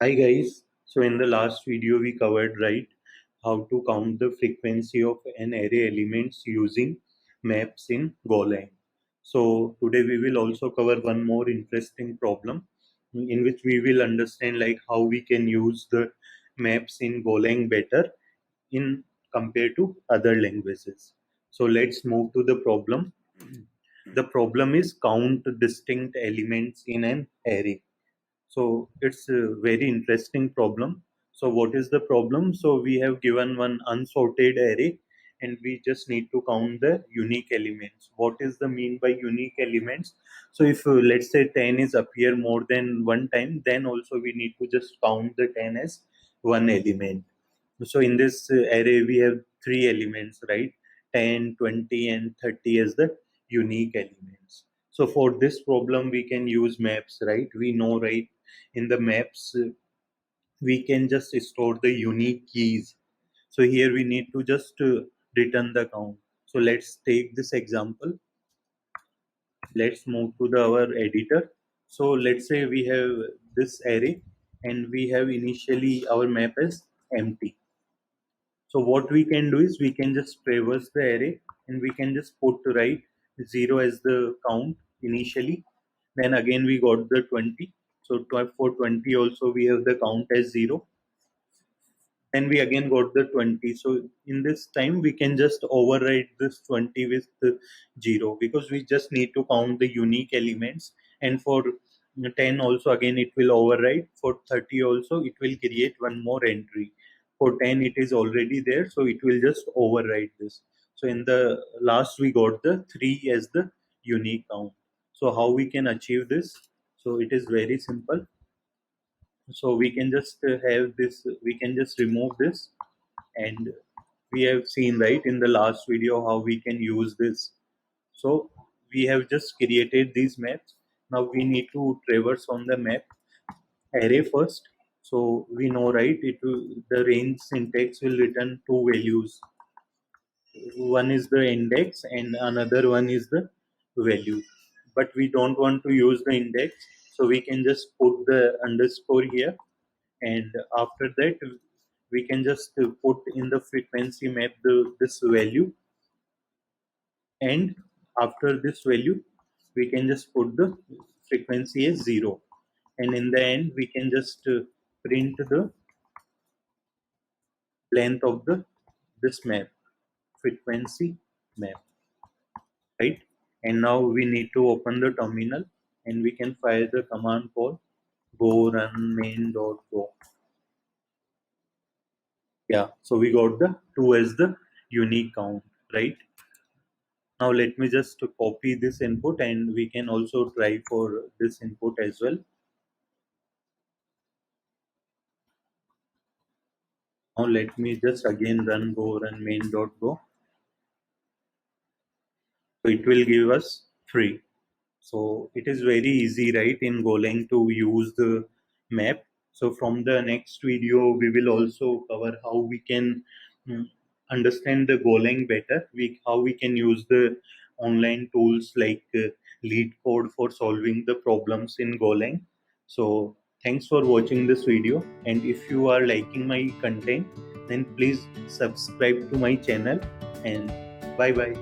Hi guys. So in the last video we covered how to count the frequency of an array elements using maps in GOLANG. So today we will also cover one more interesting problem in which we will understand how we can use the maps in GOLANG better in compared to other languages. So let's move to the problem. The problem is count distinct elements in an array. So it's a very interesting problem. So what is the problem? So we have given one unsorted array and we just need to count the unique elements. What is the mean by unique elements? So if let's say 10 is appear more than one time, then also we need to just count the 10 as one element. So in this array we have three elements, right? 10, 20 and 30 as the unique elements. So for this problem we can use maps, right? We know, right? In the maps we can just store the unique keys. So here we need to just return the count. So let's take this example. Let's move to our editor. So let's say we have this array and we have initially our map as empty. So what we can do is we can just traverse the array and we can just put right 0 as the count initially. Then again we got the 20. So for 20 also we have the count as 0. And we again got the 20. So in this time we can just override this 20 with the 0 because we just need to count the unique elements. And for 10 also again it will override. For 30 also it will create one more entry. For 10 it is already there, so it will just override this. So in the last we got the 3 as the unique count. So how we can achieve this? So it is very simple. So we can just have this, we can just remove this, and we have seen right in the last video how we can use this. So we have just created these maps. Now we need to traverse on the map array first. So we know, right, it will, the range syntax will return two values. One is the index and another one is the value, but we don't want to use the index, so we can just put the underscore here, and after that we can just put in the frequency map this value, and after this value we can just put the frequency as 0, and in the end we can just print the length of the this map, frequency map, right? And now we need to open the terminal and we can fire the command called go run main.go. Yeah, so we got the 2 as the unique count, right? Now let me just copy this input and we can also try for this input as well. Now let me just again run go run main.go. So it will give us 3. So it is very easy, right, in Golang to use the map. So from the next video, we will also cover how we can understand the Golang better. How we can use the online tools like Lead Code for solving the problems in Golang. So thanks for watching this video. And if you are liking my content, then please subscribe to my channel, and bye bye.